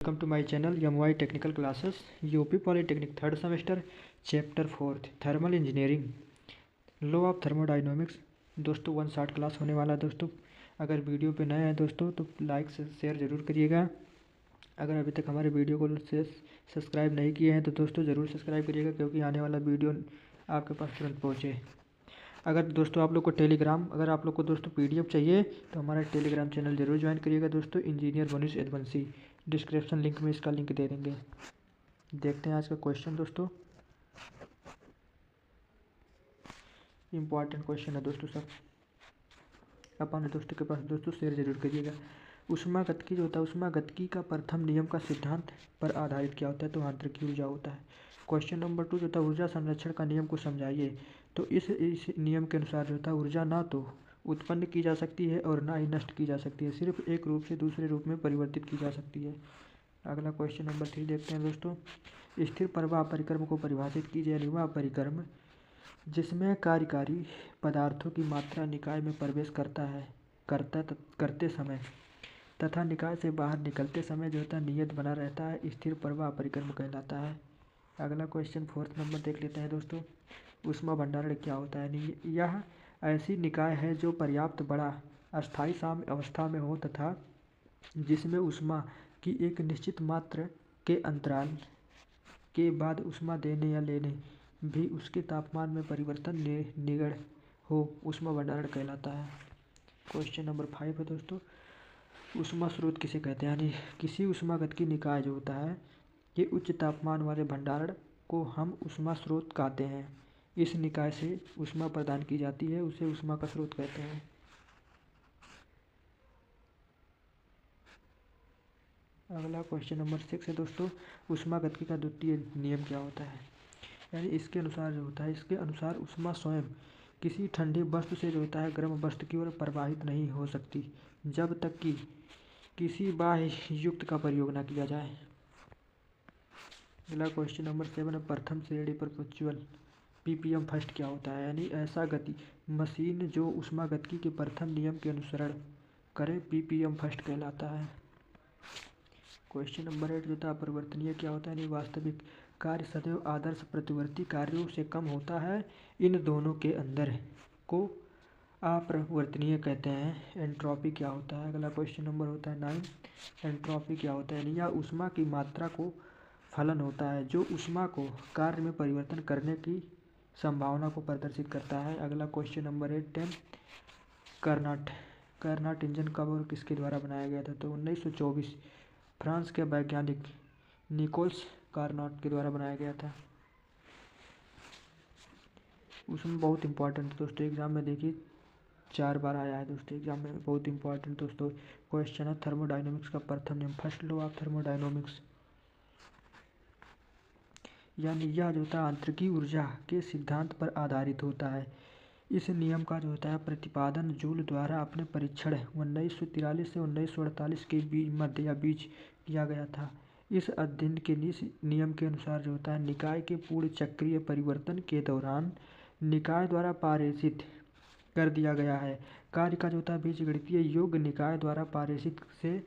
Welcome to my channel MY technical classes UP polytechnic third semester chapter 4 thermal engineering law of thermodynamics. दोस्तों 1 short class होने वाला है। दोस्तों अगर video पे नए हैं दोस्तों तो लाइक से शेयर ज़रूर करिएगा। अगर अभी तक हमारे वीडियो को सब्सक्राइब नहीं किए हैं तो दोस्तों ज़रूर सब्सक्राइब करिएगा, क्योंकि आने वाला वीडियो आपके पास तुरंत पहुँचे। अगर दोस्तों आप लोग को अगर आप लोग को दोस्तों PDF चाहिए तो हमारा टेलीग्राम चैनल जरूर ज्वाइन करिएगा दोस्तों, engineer Manish Yaduvanshi. Description link में इसका लिंक दे देंगे। देखते हैं आज का क्वेश्चन दोस्तों। इम्पॉर्टेंट क्वेश्चन है दोस्तों सब। अपने दोस्तों के पास दोस्तों शेयर जरूर करिएगा। ऊष्मागतिकी जो होता है, ऊष्मागतिकी का प्रथम नियम का सिद्धांत पर आधारित क्या होता है? तो आंतरिक ऊर्जा होता है। क्वेश्चन नंबर 2 जो होता है, ऊर्जा संरक्षण का नियम को समझाइए। तो इस नियम के अनुसार जो होता है, ऊर्जा ना तो उत्पन्न की जा सकती है और ना ही नष्ट की जा सकती है, सिर्फ एक रूप से दूसरे रूप में परिवर्तित की जा सकती है। अगला क्वेश्चन नंबर 3 देखते हैं दोस्तों। स्थिर प्रवाह परिक्रम को परिभाषित कीजिए। यानी वह परिक्रम जिसमें कार्यकारी पदार्थों की मात्रा निकाय में प्रवेश करते समय तथा निकाय से बाहर निकलते समय जो होता है नियत बना रहता है, स्थिर प्रवाह परिक्रम कहलाता है। अगला क्वेश्चन 4 नंबर देख लेते हैं दोस्तों। ऊष्मा भंडारण क्या होता है? यह ऐसी निकाय है जो पर्याप्त बड़ा अस्थायी साम्य अवस्था में हो तथा जिसमें ऊष्मा की एक निश्चित मात्रा के अंतराल के बाद ऊष्मा देने या लेने भी उसके तापमान में परिवर्तन निगड़ हो, ऊष्मा भंडारण कहलाता है। क्वेश्चन नंबर 5 है दोस्तों। ऊष्मा स्रोत किसे कहते हैं? यानी किसी ऊष्मागतिकी निकाय जो होता है ये उच्च तापमान वाले भंडारण को हम ऊष्मा स्रोत कहते हैं। इस निकाय से ऊष्मा प्रदान की जाती है, उसे ऊष्मा का स्रोत कहते हैं। अगला क्वेश्चन नंबर 6 है दोस्तों। ऊष्मागतिकी का द्वितीय नियम क्या होता है? यानी इसके अनुसार जो होता है, इसके अनुसार ऊष्मा स्वयं किसी ठंडी वस्तु से जो होता है गर्म वस्तु की ओर प्रवाहित नहीं हो सकती जब तक कि किसी बाह्य युक्त का प्रयोग न किया जाए। अगला क्वेश्चन नंबर 7 है। प्रथम श्रेणी परपेचुअल PPM फर्स्ट क्या होता है? यानी ऐसा गति मशीन जो ऊष्मागतिकी के प्रथम नियम के अनुसरण करे PPM फर्स्ट कहलाता है। क्वेश्चन नंबर 8 जो था अपरिवर्तनीय क्या होता है? यानी वास्तविक कार्य सदैव आदर्श प्रतिवर्ती कार्यों से कम होता है। इन दोनों के अंदर को अपरिवर्तनीय कहते हैं। एंट्रोपी क्या होता है? अगला क्वेश्चन नंबर होता है 9। एंट्रोपी क्या होता है? यह ऊष्मा की मात्रा को फलन होता है जो ऊष्मा को कार्य में परिवर्तन करने की संभावना को प्रदर्शित करता है। अगला क्वेश्चन नंबर 10। कार्नोट इंजन कब और किसके द्वारा बनाया गया था? तो 1924 फ्रांस के वैज्ञानिक निकोल्स कार्नोट के द्वारा बनाया गया था। उसमें बहुत इंपॉर्टेंट दोस्तों एग्जाम में देखिए 4 बार आया है दोस्तों एग्जाम में, बहुत इंपॉर्टेंट दोस्तों क्वेश्चन है। थर्मोडायनामिक्स का प्रथम नियम, फर्स्ट लॉ ऑफ थर्मोडायनामिक्स। यानी यह जो होता है आंतरिक ऊर्जा के सिद्धांत पर आधारित होता है। इस नियम का जो होता है प्रतिपादन जूल द्वारा अपने परीक्षण 1943 से 1948 के बीच किया गया था। इस अध्ययन के नियम के अनुसार जो होता है निकाय के पूर्ण चक्रीय परिवर्तन के दौरान निकाय द्वारा पारेषित कर दिया गया है कार्य का जो होता है बीजगणितीय योग निकाय द्वारा पारेषित से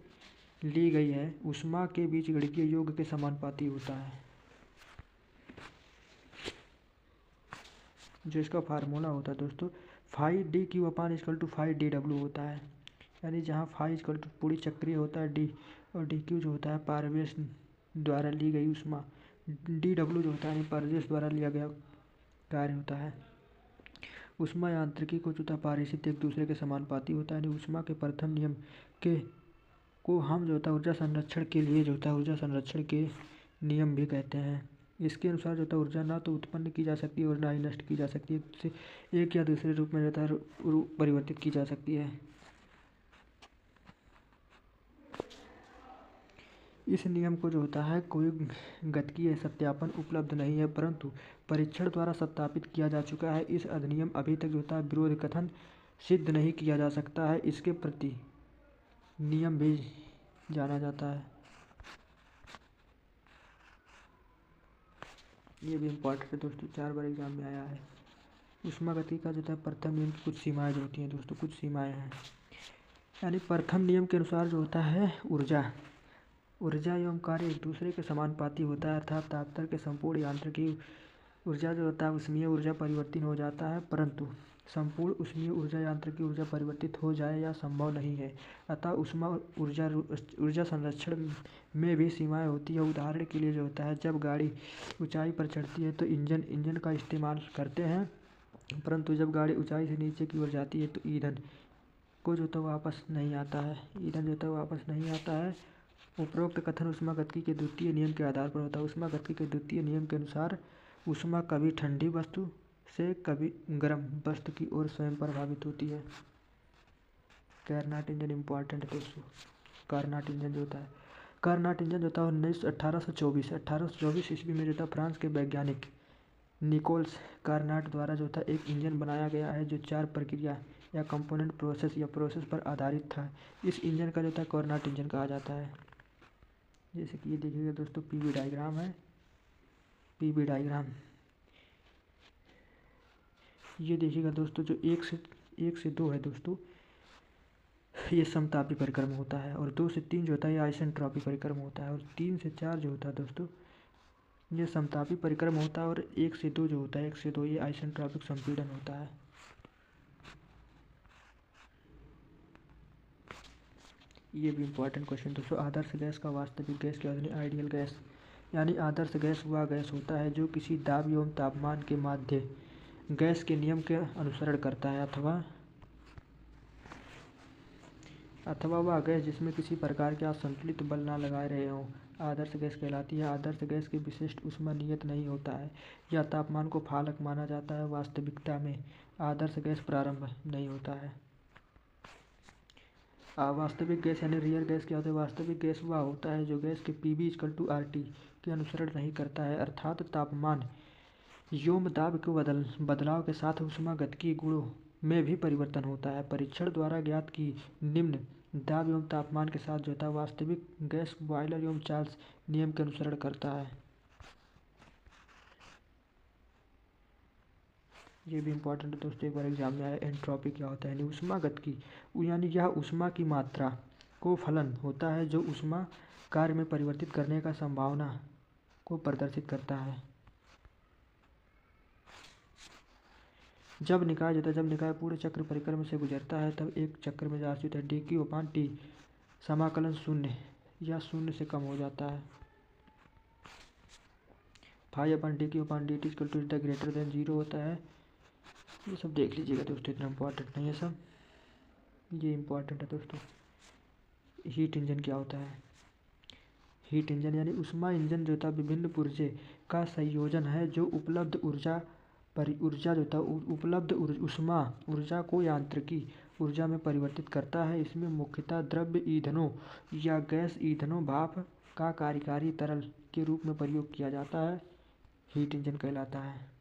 ली गई है ऊष्मा के बीजगणितीय योग के समानुपाती होता है। जो इसका फार्मूला होता है दोस्तों 5dq/5dw होता है। यानी जहाँ फाइ पूरी चक्रीय होता है d और dq जो होता है पारवेश द्वारा ली गई ऊष्मा, dw जो होता है पारवेश द्वारा लिया गया कार्य होता है। ऊष्मा यांत्रिकी को जो पारेषित एक दूसरे के समानुपाती होता है। यानी ऊष्मा के प्रथम नियम को हम जो होता है ऊर्जा संरक्षण के लिए जो होता है ऊर्जा संरक्षण के नियम भी कहते हैं। इसके अनुसार जो होता है ऊर्जा ना तो उत्पन्न की जा सकती है और ना ही नष्ट की जा सकती है, इसे एक या दूसरे रूप में जो होता है परिवर्तित की जा सकती है। इस नियम को जो होता है कोई गतिकीय सत्यापन उपलब्ध नहीं है, परंतु परीक्षण द्वारा सत्यापित किया जा चुका है। इस अधिनियम अभी तक जो होता है विरोध कथन सिद्ध नहीं किया जा सकता है, इसके प्रति नियम भी जाना जाता है। ये भी इम्पोर्टेंट है दोस्तों, 4 बार एग्जाम में आया है। ऊष्मागतिकी का जो है प्रथम नियम की कुछ सीमाएं जो होती हैं दोस्तों, कुछ सीमाएं हैं। यानी प्रथम नियम के अनुसार जो होता है ऊर्जा एवं कार्य एक दूसरे के समानुपाती होता है, अर्थात तापतर के संपूर्ण यांत्रिकी ऊर्जा जो होता है ऊष्मीय ऊर्जा परिवर्तित हो जाता है, परंतु संपूर्ण ऊष्मीय ऊर्जा यांत्रिकी ऊर्जा परिवर्तित हो जाए यह संभव नहीं है। अतः ऊष्मा ऊर्जा संरक्षण में भी सीमाएं होती है। उदाहरण के लिए जो होता है, जब गाड़ी ऊंचाई पर चढ़ती है तो इंजन का इस्तेमाल करते हैं, परंतु जब गाड़ी ऊंचाई से नीचे की ओर जाती है तो ईंधन को जो होता है वापस नहीं आता है, ईंधन जो होता है वापस नहीं आता है। उपरोक्त कथन ऊष्मागतिकी के द्वितीय नियम के आधार पर होता है। ऊष्मागतिकी के द्वितीय नियम के अनुसार ऊष्मा कभी ठंडी वस्तु से कभी गर्म वस्तु की ओर स्वयं प्रभावित होती है। कार्नोट इंजन इम्पॉर्टेंट है दोस्तों। कार्नोट इंजन जो होता है, कार्नोट इंजन जो होता है 1824 ईस्वी में जो था फ्रांस के वैज्ञानिक निकोल्स कार्नोट द्वारा जो था एक इंजन बनाया गया है, जो 4 प्रक्रिया या कंपोनेंट प्रोसेस पर आधारित था। इस इंजन का जो था कार्नोट इंजन कहा जाता है। जैसे कि ये देखिएगा दोस्तों, पीवी डायग्राम है, पीवी डायग्राम ये देखिएगा दोस्तों, जो 1 से 2 है दोस्तों, ये समतापी परिक्रम होता है, और 2 से 3 जो होता है ये आइसेंट्रोपी परिक्रम होता है, और 3 से 4 जो होता है दोस्तों ये समतापी परिक्रम होता है, और 1 से 2 जो होता है 1 से 2 ये आइसेंट्रोपिक संपीड़न होता है। ये भी इम्पोर्टेंट क्वेश्चन दोस्तों। आदर्श गैस का वास्तविक गैस क्या होता है? आइडियल गैस यानी आदर्श गैस वह गैस होता है जो किसी दाब एवं तापमान के माध्य गैस के नियम के अनुसरण करता है, अथवा वह गैस जिसमें किसी प्रकार के असंतुलित बल ना लगाए रहे हों आदर्श गैस कहलाती है। आदर्श गैस की विशिष्ट ऊष्मा नियत नहीं होता है या तापमान को फालक माना जाता है। वास्तविकता में आदर्श गैस प्रारंभ नहीं होता है। वास्तविक गैस यानी रियल गैस क्या होता है? वास्तविक गैस वह होता है जो गैस के PV=RT के अनुसरण नहीं करता है, अर्थात तापमान एवं दाब के बदलाव के साथ ऊष्मागतिकीय गुणों में भी परिवर्तन होता है। परीक्षण द्वारा ज्ञात की निम्न दाब एवं तापमान के साथ जो होता है वास्तविक गैस बॉयलर एवं चार्ल्स नियम के अनुसरण करता है। ये भी इम्पोर्टेंट है दोस्तों, एक बार एग्जाम में आया। एंट्रोपी क्या होता है? यानी ऊष्मागतिकी यानी यह ऊष्मा की मात्रा को फलन होता है जो ऊष्मा कार्य में परिवर्तित करने का संभावना को प्रदर्शित करता है। जब निकाय पूरे चक्र परिक्रम से गुजरता है तब एक चक्र में राशि होता है dQ/T समाकलन 0 या 0 से कम हो जाता है। 5/dQ/dt ग्रेटर देन 0 होता है। ये सब देख लीजिएगा दोस्तों, इतना इम्पोर्टेंट नहीं है सब, ये इम्पोर्टेंट है दोस्तों। हीट इंजन क्या होता है? हीट इंजन यानी ऊष्मा इंजन जो होता है विभिन्न पुर्जे का संयोजन है जो उपलब्ध ऊष्मा ऊर्जा को यांत्रिकी ऊर्जा में परिवर्तित करता है। इसमें मुख्यतः द्रव्य ईंधनों या गैस ईंधनों भाप का कार्यकारी तरल के रूप में प्रयोग किया जाता है, हीट इंजन कहलाता है।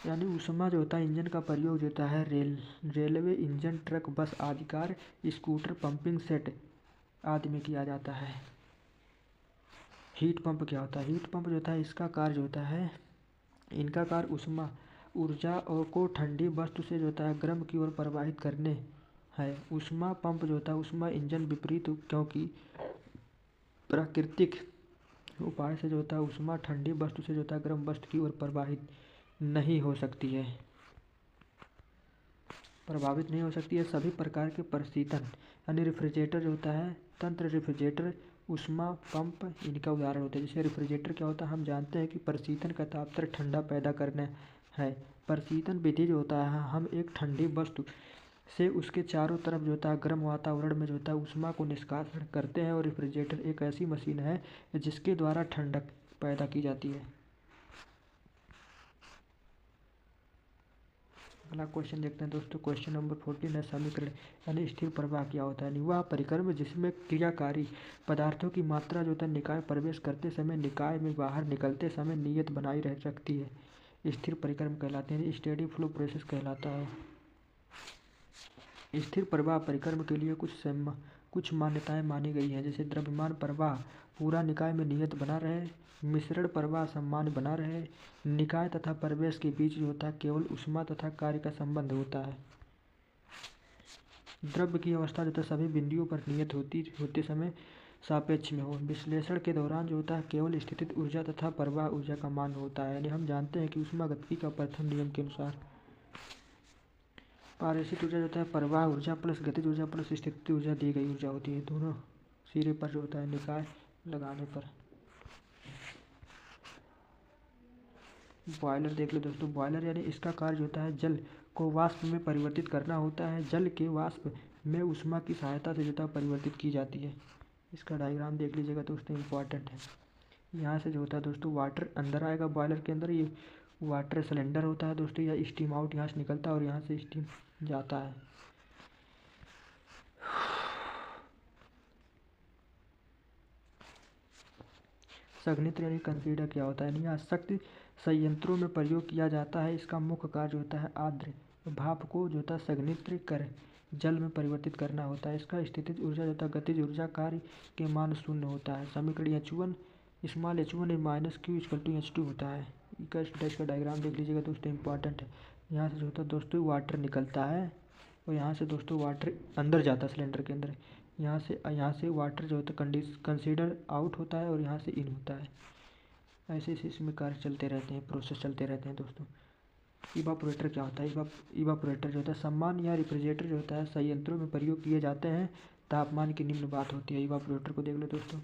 यानी ऊष्मा जो होता है इंजन का प्रयोग जो होता है रेलवे इंजन, ट्रक, बस आदि कार, स्कूटर, पंपिंग सेट आदि में किया जाता है। हीट पंप क्या होता है? हीट पंप जो होता है इसका कार्य जो होता है, इनका कार्य ऊष्मा ऊर्जा और को ठंडी वस्तु से जो होता है गर्म की ओर प्रवाहित करने है। ऊष्मा पंप जो होता है ऊष्मा इंजन विपरीत, क्योंकि प्राकृतिक उपाय से जो होता है ऊष्मा ठंडी वस्तु से जो होता है गर्म वस्तु की ओर प्रवाहित नहीं हो सकती है, सभी प्रकार के प्रशीतन यानी रेफ्रिजरेटर जो होता है तंत्र, रेफ्रिजरेटर, ऊष्मा पंप इनका उदाहरण होता है। जैसे रेफ्रिजरेटर क्या होता है, हम जानते हैं कि प्रशीतन का तापमान ठंडा पैदा करना है। प्रशीतन विधि जो होता है, हम एक ठंडी वस्तु से उसके चारों तरफ जो होता है गर्म वातावरण में जो होता है ऊष्मा को निष्कासन करते हैं, और रेफ्रिजरेटर एक ऐसी मशीन है जिसके द्वारा ठंडक पैदा की जाती है। अगला क्वेश्चन देखते हैं दोस्तों, क्वेश्चन नंबर 14 है समीकरण यानी स्थिर प्रवाह क्या होता है? वह परिक्रम जिसमें क्रियाकारी पदार्थों की मात्रा जो होता है निकाय प्रवेश करते समय निकाय में बाहर निकलते समय नियत बनाई रह सकती है, स्थिर परिक्रम कहलाते हैं, स्टेडी फ्लो प्रोसेस कहलाता है। स्थिर प्रवाह परिक्रम के लिए कुछ मान्यताएं मानी गई हैं, जैसे द्रव्यमान प्रवाह पूरा निकाय में नियत बना रहे, मिश्रण प्रवाह सामान्य बना रहे, निकाय तथा प्रवेश के बीच जो होता है केवल ऊष्मा तथा कार्य का संबंध होता है। द्रव्य की अवस्था जो सभी बिंदुओं पर नियत होते समय सापेक्ष में हो। विश्लेषण के दौरान जो होता है केवल स्थितिज ऊर्जा तथा प्रवाह ऊर्जा का मान होता है। यानी हम जानते हैं कि ऊष्मागतिकी का प्रथम नियम के अनुसार पारस्थितिक ऊर्जा जो होता है प्रवाह ऊर्जा प्लस गतिज ऊर्जा प्लस स्थितिज ऊर्जा दी गई ऊर्जा होती है, दोनों सिरे पर जो होता है निकाय लगाने पर। बॉयलर देख लो दोस्तों। बॉयलर यानी इसका कार्य होता है जल को वाष्प में परिवर्तित करना होता है। जल के वाष्प में ऊष्मा की सहायता से जो होता है परिवर्तित की जाती है। इसका डायग्राम देख लीजिएगा दोस्तों, इम्पॉर्टेंट है। यहाँ से जो होता है दोस्तों वाटर अंदर आएगा बॉयलर के अंदर, ये वाटर सिलेंडर होता है दोस्तों, या स्टीम आउट यहाँ से निकलता है और यहाँ से स्टीम जाता है। संघनित्र यानी कंसीडर क्या होता है? यहाँ शक्ति संयंत्रों में प्रयोग किया जाता है। इसका मुख्य कार्य होता है आर्द्र भाप को जो होता है संघनित्र कर जल में परिवर्तित करना होता है। इसका स्थितिज ऊर्जा जो होता है गतिज ऊर्जा कार्य के मान शून्य होता है। समीकरण H1 small h1 minus q equal to H2 होता है। इसका डायग्राम देख लीजिएगा दोस्तों, इंपॉर्टेंट है। यहाँ से जो होता है दोस्तों वाटर निकलता है और यहाँ से दोस्तों वाटर अंदर जाता है सिलेंडर के अंदर। यहाँ से वाटर जो होता है कंसीडर आउट होता है और यहाँ से इन होता है। ऐसे ऐसे इसमें कार्य चलते रहते हैं, प्रोसेस चलते रहते हैं दोस्तों। इवापोरेटर क्या होता है? इवापोरेटर जो होता है सम्मान या रेफ्रिजरेटर जो होता है संयंत्रों में प्रयोग किए जाते हैं। तापमान की निम्न बात होती है। इवापोरेटर को देख लो दोस्तों।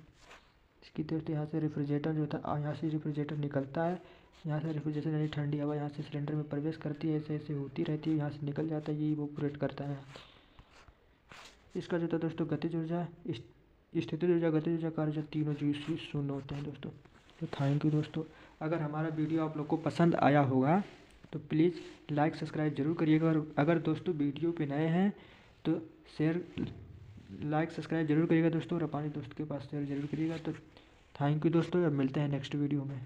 इसकी दोस्तों यहाँ से रेफ्रिजरेटर जो होता है, यहाँ से रेफ्रिजरेटर निकलता है। यहाँ से रेफ्रिजरेटर यानी ठंडी हवा यहाँ से सिलेंडर में प्रवेश करती है, ऐसे ऐसे होती रहती है, यहाँ से निकल जाता है, ये इवापोरेट करता है। इसका जो होता है दोस्तों गतिज ऊर्जा स्थितिज ऊर्जा गतिज ऊर्जा कार्य जो तीनों चीज शून्य होते हैं दोस्तों। तो थैंक यू दोस्तों। अगर हमारा वीडियो आप लोग को पसंद आया होगा तो प्लीज़ लाइक सब्सक्राइब जरूर करिएगा। और अगर दोस्तों वीडियो पे नए हैं तो शेयर लाइक सब्सक्राइब जरूर करिएगा दोस्तों, और अपने दोस्त के पास शेयर जरूर करिएगा। तो थैंक यू दोस्तों, अब मिलते हैं नेक्स्ट वीडियो में।